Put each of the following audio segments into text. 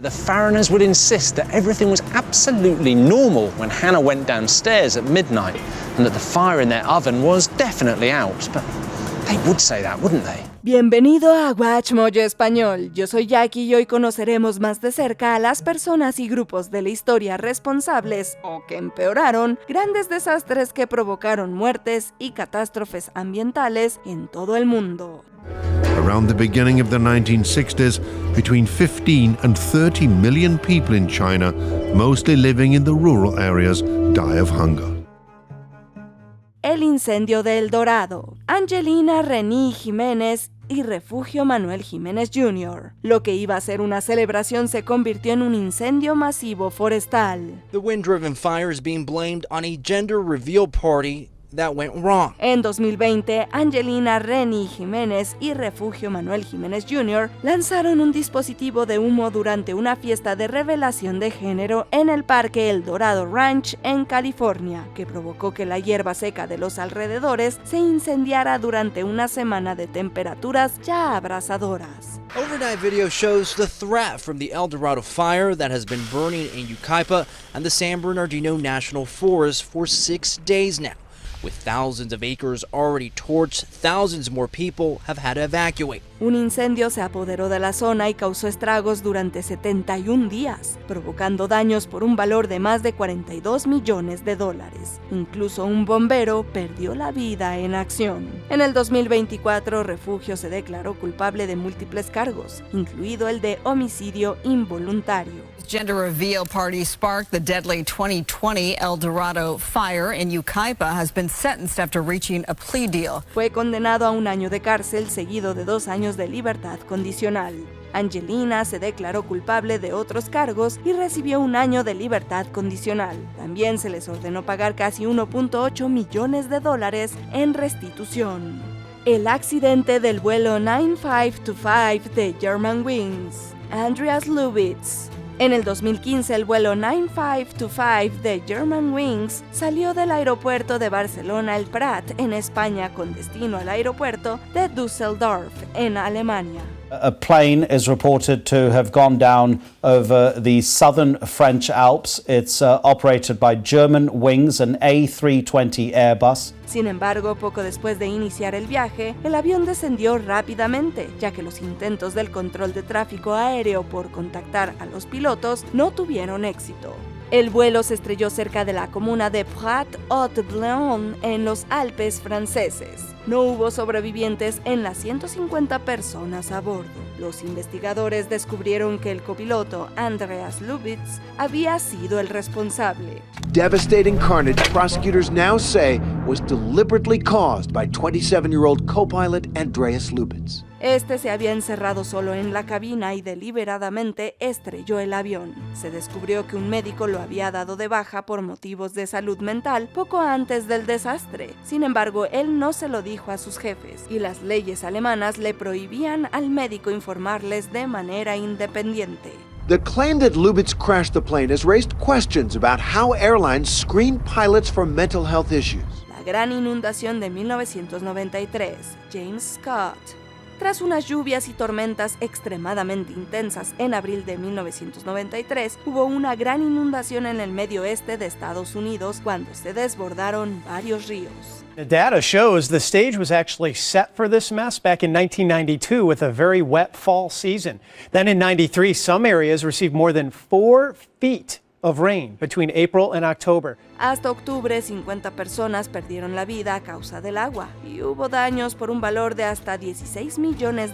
The foreigners would insist that everything was absolutely normal when Hannah went downstairs at midnight and that the fire in their oven was definitely out. But they would say that, wouldn't they? Bienvenido a Guachmoyo Español. Yo soy Jackie y hoy conoceremos más de cerca a las personas y grupos de la historia responsables, o que empeoraron, grandes desastres que provocaron muertes y catástrofes ambientales en todo el mundo. Around the beginning of the 1960s, between 15 and 30 million people in China, mostly living in the rural areas, die of hunger. El incendio de El Dorado. Angelina Reni Jiménez y Refugio Manuel Jiménez Jr. Lo que iba a ser una celebración se convirtió en un incendio masivo forestal. The wind-driven fire is being blamed on a gender reveal party that went wrong. En 2020, Angelina Reni Jiménez y Refugio Manuel Jiménez Jr. lanzaron un dispositivo de humo durante una fiesta de revelación de género en el Parque El Dorado Ranch en California, que provocó que la hierba seca de los alrededores se incendiara durante una semana de temperaturas ya abrasadoras. Overnight video shows the threat from the El Dorado fire that has been burning in Yucaipa and the San Bernardino National Forest for 6 days now. With thousands of acres already torched, thousands more people have had to evacuate. Un incendio se apoderó de la zona y causó estragos durante 71 días, provocando daños por un valor de más de $42 millones. Incluso un bombero perdió la vida en acción. En el 2024, Refugio se declaró culpable de múltiples cargos, incluido el de homicidio involuntario. Gender reveal party sparked the deadly 2020 El Dorado fire in Yucaipa has been sentenced after reaching a plea deal. Fue condenado a 1 año de cárcel seguido de 2 años de libertad condicional. Angelina se declaró culpable de otros cargos y recibió 1 año de libertad condicional. También se les ordenó pagar casi $1.8 millones en restitución. El accidente del vuelo 9525 de Germanwings. Andreas Lubitz. En el 2015, el vuelo 9525 de Germanwings salió del aeropuerto de Barcelona El Prat, en España, con destino al aeropuerto de Düsseldorf, en Alemania. A plane is reported to have gone down over the southern French Alps. It's operated by Germanwings, an A320 Airbus. Sin embargo, poco después de iniciar el viaje, el avión descendió rápidamente, ya que los intentos del control de tráfico aéreo por contactar a los pilotos no tuvieron éxito. El vuelo se estrelló cerca de la comuna de Prat-Haute-Bléon en los Alpes franceses. No hubo sobrevivientes en las 150 personas a bordo. Los investigadores descubrieron que el copiloto Andreas Lubitz había sido el responsable. Devastating carnage, prosecutors now say, was deliberately caused by 27-year-old co-pilot Andreas Lubitz. Este se había encerrado solo en la cabina y deliberadamente estrelló el avión. Se descubrió que un médico lo había dado de baja por motivos de salud mental poco antes del desastre. Sin embargo, él no se lo dijo a sus jefes y las leyes alemanas le prohibían al médico informarles de manera independiente. The claim that Lubitz crashed the plane has raised questions about how airlines screen pilots for mental health issues. La gran inundación de 1993, James Scott. Tras unas lluvias y tormentas extremadamente intensas en abril de 1993, hubo una gran inundación en el medio oeste de Estados Unidos cuando se desbordaron varios ríos. The data shows the stage was actually set for this mess back in 1992 with a very wet fall season. Then in 93, some areas received more than 4 feet of rain between April and October. Hasta octubre, 50 personas perdieron la vida a causa del agua y hubo daños por un valor de hasta $16 millones,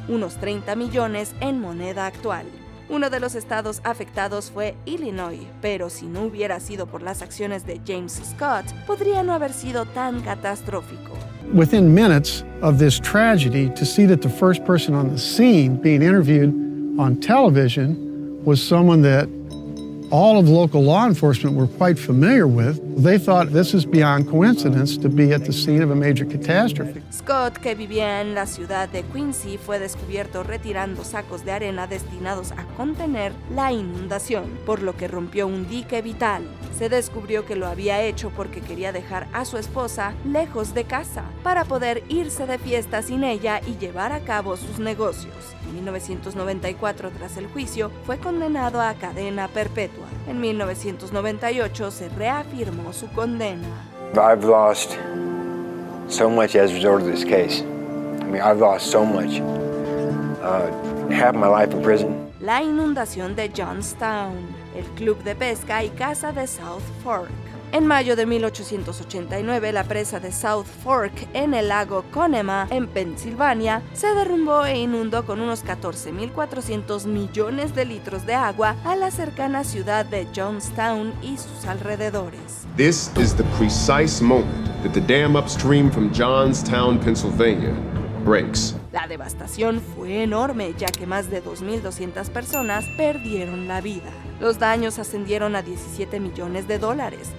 unos 30 millones en moneda actual. Uno de los estados afectados fue Illinois, pero si no hubiera sido por las acciones de James Scott, podría no haber sido tan catastrófico. Within minutes of this tragedy, to see that the first person on the scene being interviewed on television was someone that all of local law enforcement were quite familiar with. They thought this is beyond coincidence to be at the scene of a major catastrophe. Scott, que vivía en la ciudad de Quincy, fue descubierto retirando sacos de arena destinados a contener la inundación, por lo que rompió un dique vital. Se descubrió que lo había hecho porque quería dejar a su esposa lejos de casa, para poder irse de fiesta sin ella y llevar a cabo sus negocios. En 1994, tras el juicio, fue condenado a cadena perpetua. En 1998 se reafirmó su condena. I've lost so much as a result of this case. I mean, I've lost so much. Half my life in prison. La inundación de Johnstown, el club de pesca y caza de South Fork. En mayo de 1889, la presa de South Fork en el lago Conemaugh, en Pensilvania, se derrumbó e inundó con unos 14.400 millones de litros de agua a la cercana ciudad de Johnstown y sus alrededores. This is the precise moment that the dam upstream from Johnstown, Pennsylvania, breaks. La devastación fue enorme, ya que más de 2.200 personas perdieron la vida. Los daños ascendieron a $17 millones,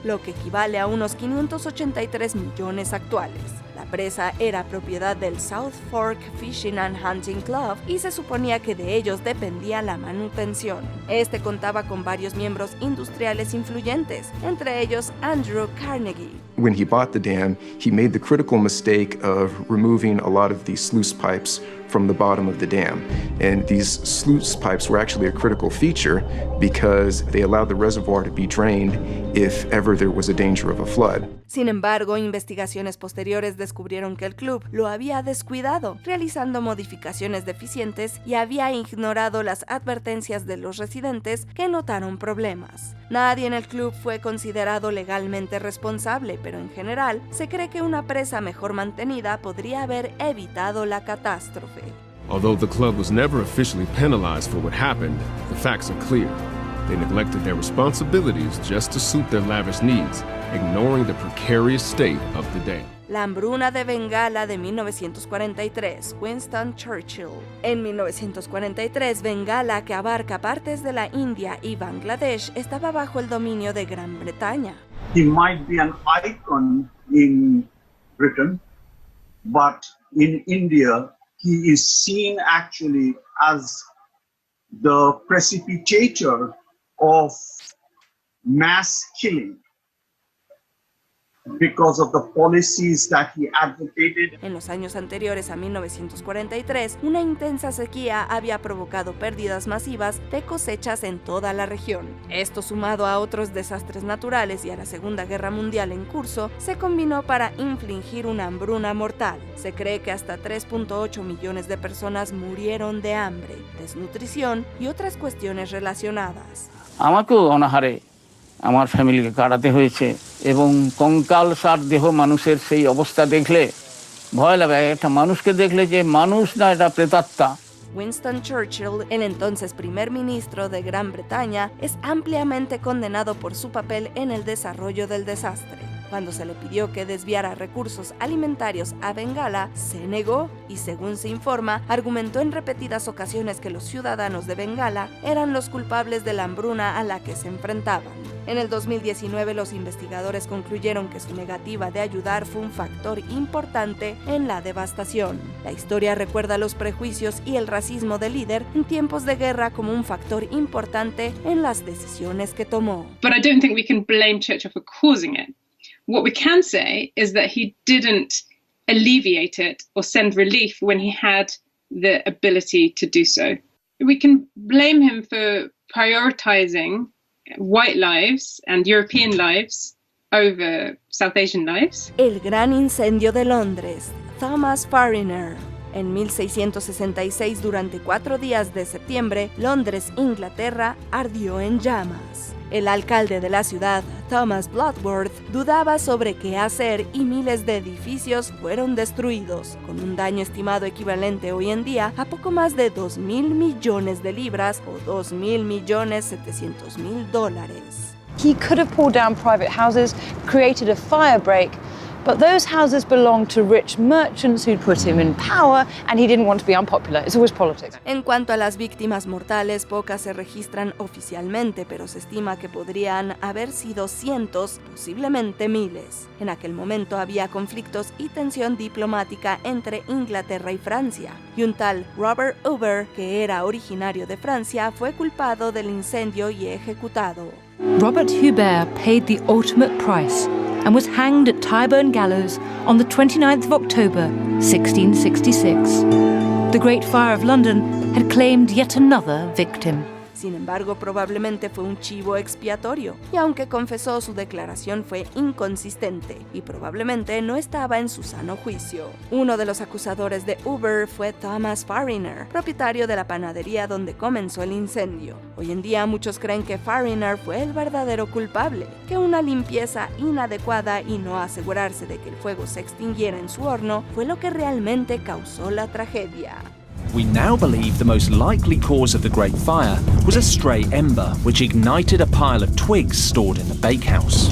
lo que equivale a unos 583 millones actuales. La presa era propiedad del South Fork Fishing and Hunting Club y se suponía que de ellos dependía la manutención. Este contaba con varios miembros industriales influyentes, entre ellos Andrew Carnegie. When he bought the dam, he made the critical mistake of removing a lot of these sluice pipes from the bottom of the dam. And these sluice pipes were actually a critical feature because they allowed the reservoir to be drained if ever there was a danger of a flood. Sin embargo, investigaciones posteriores descubrieron que el club lo había descuidado, realizando modificaciones deficientes y había ignorado las advertencias de los residentes que notaron problemas. Nadie en el club fue considerado legalmente responsable, pero en general se cree que una presa mejor mantenida podría haber evitado la catástrofe. Although the club was never officially penalized for what happened, the facts are clear. They neglected their responsibilities just to suit their lavish needs, ignoring the precarious state of the dam. La hambruna de Bengala de 1943, Winston Churchill. En 1943, Bengala, que abarca partes de la India y Bangladesh, estaba bajo el dominio de Gran Bretaña. He might be an icon in Britain, but in India, he is seen actually as the precipitator of mass killing because of the policies that he advocated. En los años anteriores a 1943, una intensa sequía había provocado pérdidas masivas de cosechas en toda la región. Esto, sumado a otros desastres naturales y a la Segunda Guerra Mundial en curso, se combinó para infligir una hambruna mortal. Se cree que hasta 3.8 millones de personas murieron de hambre, desnutrición y otras cuestiones relacionadas. আমার ফ্যামিলিকে কাটাতে হয়েছে এবং কঙ্কাল সার দেহ মানুষের সেই অবস্থা দেখলে ভয় লাগে একটা মানুষকে দেখলে যে মানুষ না এটা প্রেতাত্মা Winston Churchill, el entonces primer ministro de Gran Bretaña, es ampliamente condenado por su papel en el desarrollo del desastre. Cuando se le pidió que desviara recursos alimentarios a Bengala, se negó y, según se informa, argumentó en repetidas ocasiones que los ciudadanos de Bengala eran los culpables de la hambruna a la que se enfrentaban. En el 2019, los investigadores concluyeron que su negativa de ayudar fue un factor importante en la devastación. La historia recuerda los prejuicios y el racismo del líder en tiempos de guerra como un factor importante en las decisiones que tomó. But I don't think we can blame Churchill for causing it. What we can say is that he didn't alleviate it or send relief when he had the ability to do so. We can blame him for prioritizing white lives and European lives over South Asian lives. El gran incendio de Londres, Thomas Fariner. En 1666, durante 4 días de septiembre, Londres, Inglaterra, ardió en llamas. El alcalde de la ciudad, Thomas Bloodworth, dudaba sobre qué hacer y miles de edificios fueron destruidos, con un daño estimado equivalente hoy en día a poco más de 2.000 millones de libras o $2.700.000. He could have pulled down private houses, created a fire break, but those houses belonged to rich merchants who'd put him in power, and he didn't want to be unpopular. It's always politics. En cuanto a las víctimas mortales, pocas se registran oficialmente, pero se estima que podrían haber sido cientos, posiblemente miles. En aquel momento había conflictos y tensión diplomática entre Inglaterra y Francia, y un tal Robert Hoover, que era originario de Francia, fue culpado del incendio y ejecutado. Robert Hubert paid the ultimate price and was hanged at Tyburn Gallows on the 29th of October, 1666. the Great Fire of London had claimed yet another victim. Sin embargo, probablemente fue un chivo expiatorio, y aunque confesó, su declaración fue inconsistente y probablemente no estaba en su sano juicio. Uno de los acusadores de Uber fue Thomas Fariner, propietario de la panadería donde comenzó el incendio. Hoy en día muchos creen que Fariner fue el verdadero culpable, que una limpieza inadecuada y no asegurarse de que el fuego se extinguiera en su horno fue lo que realmente causó la tragedia. We now believe the most likely cause of the Great Fire was a stray ember which ignited a pile of twigs stored in the bakehouse.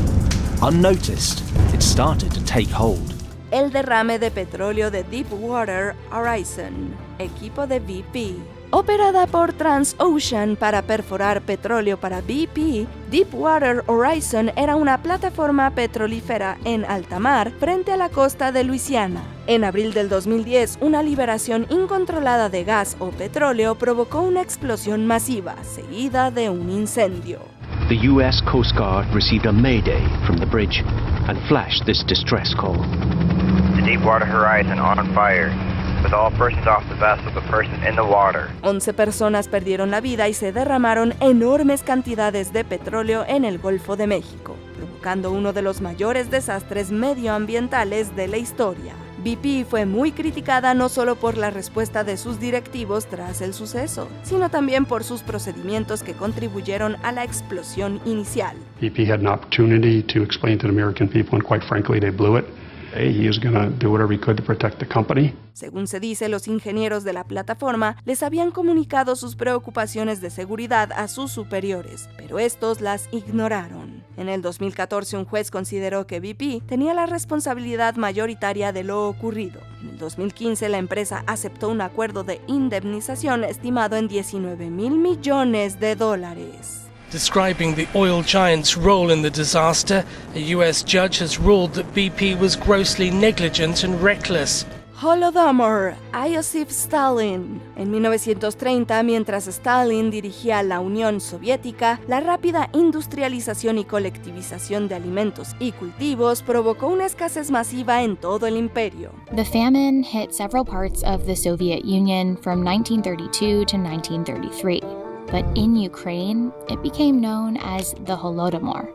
Unnoticed, it started to take hold. El derrame de petróleo de Deepwater Horizon, equipo de BP. Operada por Transocean para perforar petróleo para BP, Deepwater Horizon era una plataforma petrolífera en alta mar frente a la costa de Luisiana. En abril del 2010, una liberación incontrolada de gas o petróleo provocó una explosión masiva, seguida de un incendio. The U.S. Coast Guard received a mayday from the bridge and flashed this distress call. The Deepwater Horizon on fire. With all persons off the vessel, but persons in the water. 11 personas perdieron la vida y se derramaron enormes cantidades de petróleo en el Golfo de México, provocando uno de los mayores desastres medioambientales de la historia. BP fue muy criticada no solo por la respuesta de sus directivos tras el suceso, sino también por sus procedimientos que contribuyeron a la explosión inicial. BP had an opportunity to explain to the American people, and quite frankly, they blew it. He was going to do whatever he could to protect the company. Según se dice, los ingenieros de la plataforma les habían comunicado sus preocupaciones de seguridad a sus superiores, pero estos las ignoraron. En el 2014, un juez consideró que BP tenía la responsabilidad mayoritaria de lo ocurrido. En el 2015, la empresa aceptó un acuerdo de indemnización estimado en $19,000 millones. Describing the oil giant's role in the disaster, a U.S. judge has ruled that BP was grossly negligent and reckless. Holodomor, Iosif Stalin. En 1930, mientras Stalin dirigía la Unión Soviética, la rápida industrialización y colectivización de alimentos y cultivos provocó una escasez masiva en todo el imperio. The famine hit several parts of the Soviet Union from 1932 to 1933. But in Ukraine, it became known as the Holodomor,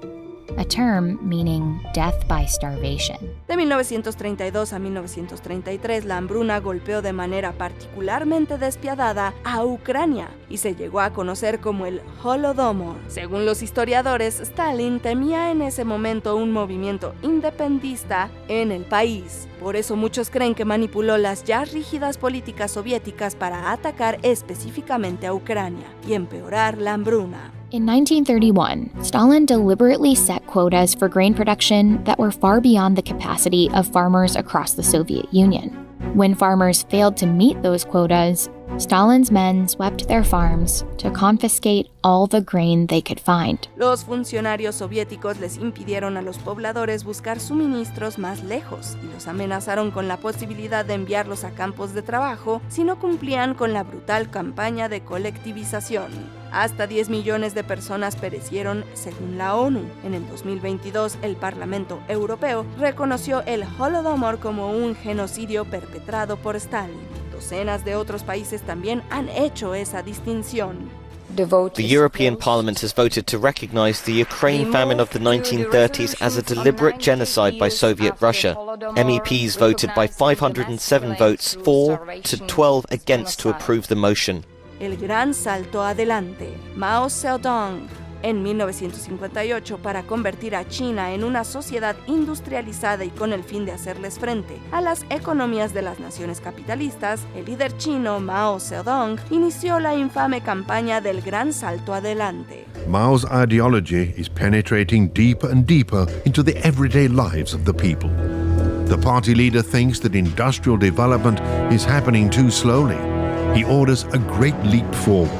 a term meaning death by starvation. De 1932 a 1933, la hambruna golpeó de manera particularmente despiadada a Ucrania y se llegó a conocer como el Holodomor. Según los historiadores, Stalin temía en ese momento un movimiento independentista en el país. Por eso muchos creen que manipuló las ya rígidas políticas soviéticas para atacar específicamente a Ucrania y empeorar la hambruna. In 1931, Stalin deliberately set quotas for grain production that were far beyond the capacity of farmers across the Soviet Union. When farmers failed to meet those quotas, Stalin's men swept their farms to confiscate all the grain they could find. Los funcionarios soviéticos les impidieron a los pobladores buscar suministros más lejos y los amenazaron con la posibilidad de enviarlos a campos de trabajo si no cumplían con la brutal campaña de colectivización. Hasta 10 millones de personas perecieron según la ONU. En el 2022, el Parlamento Europeo reconoció el Holodomor como un genocidio perpetrado por Stalin. Docenas de otros países también han hecho esa distinción. The European Parliament has voted to recognize the Ukraine famine of the 1930s as a deliberate genocide by Soviet Russia. MEPs voted by 507 votes for to 12 against to approve the motion. El gran salto adelante. Mao Zedong, en 1958, para convertir a China en una sociedad industrializada y con el fin de hacerles frente a las economías de las naciones capitalistas, el líder chino Mao Zedong inició la infame campaña del gran salto adelante. Mao's ideology is penetrating deeper and deeper into the everyday lives of the people. The party leader thinks that industrial development is happening too slowly. He orders a great leap forward.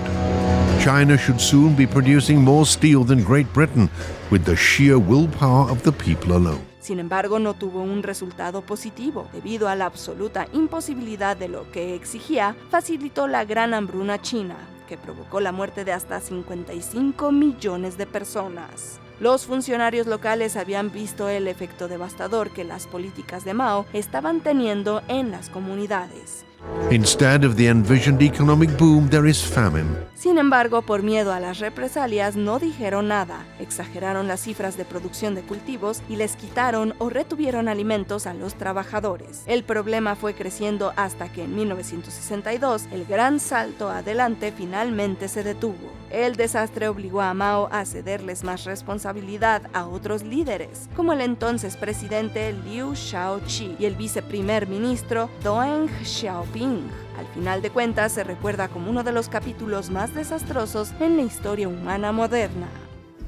China should soon be producing more steel than Great Britain, with the sheer willpower of the people alone. Sin embargo, no tuvo un resultado positivo. Debido a la absoluta imposibilidad de lo que exigía, facilitó la gran hambruna china, que provocó la muerte de hasta 55 millones de personas. Los funcionarios locales habían visto el efecto devastador que las políticas de Mao estaban teniendo en las comunidades. Instead of the envisioned economic boom, there is famine. Sin embargo, por miedo a las represalias, no dijeron nada, exageraron las cifras de producción de cultivos y les quitaron o retuvieron alimentos a los trabajadores. El problema fue creciendo hasta que en 1962 el gran salto adelante finalmente se detuvo. El desastre obligó a Mao a cederles más responsabilidad a otros líderes, como el entonces presidente Liu Shaoqi y el viceprimer ministro Deng Xiaoping. Al final de cuentas, se recuerda como uno de los capítulos más desastrosos en la historia humana moderna.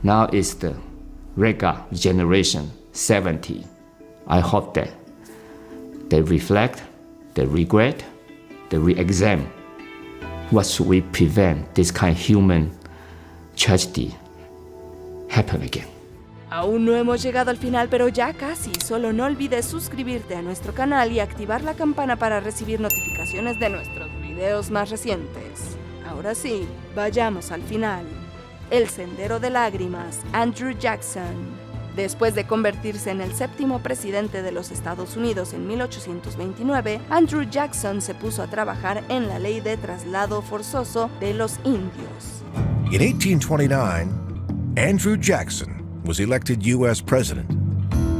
Now is the Rega generation 70. I hope that they reflect, they regret, they re-examine. What should we prevent this kind of human tragedy happen again? Aún no hemos llegado al final, pero ya casi. Solo no olvides suscribirte a nuestro canal y activar la campana para recibir notificaciones de nuestros videos más recientes. Ahora sí, vayamos al final. El Sendero de Lágrimas, Andrew Jackson. Después de convertirse en el 7º presidente de los Estados Unidos en 1829, Andrew Jackson se puso a trabajar en la ley de traslado forzoso de los indios. In 1829, Andrew Jackson was elected U.S. president.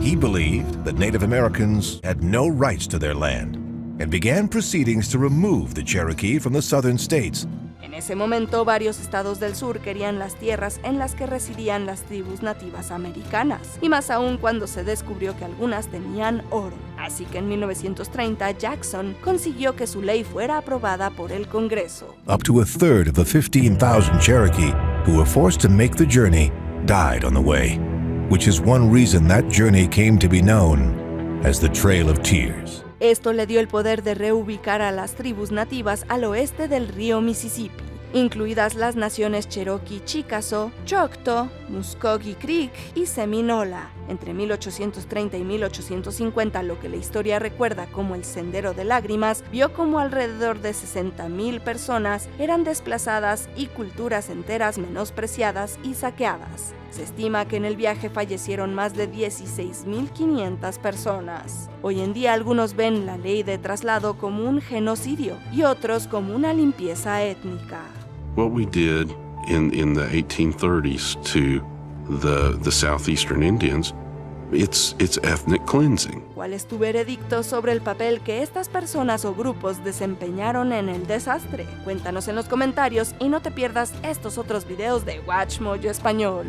He believed that Native Americans had no rights to their land and began proceedings to remove the Cherokee from the southern states. En ese momento, varios estados del sur querían las tierras en las que residían las tribus nativas americanas, y más aún cuando se descubrió que algunas tenían oro. Así que en 1930, Jackson consiguió que su ley fuera aprobada por el Congreso. Up to a third of the 15,000 Cherokee who were forced to make the journey died on the way, which is one reason that journey came to be known as the Trail of Tears. Esto le dio el poder de reubicar a las tribus nativas al oeste del río Mississippi, incluidas las naciones Cherokee Chickasaw, Choctaw, Muscogee Creek y Seminola. Entre 1830 y 1850, lo que la historia recuerda como el Sendero de Lágrimas, vio como alrededor de 60,000 personas eran desplazadas y culturas enteras menospreciadas y saqueadas. Se estima que en el viaje fallecieron más de 16,500 personas. Hoy en día algunos ven la ley de traslado como un genocidio y otros como una limpieza étnica. What we did in the 1830s to the southeastern Indians, it's ethnic cleansing. ¿Cuál es tu veredicto sobre el papel que estas personas o grupos desempeñaron en el desastre? Cuéntanos en los comentarios y no te pierdas estos otros videos de Watch Mojo Español.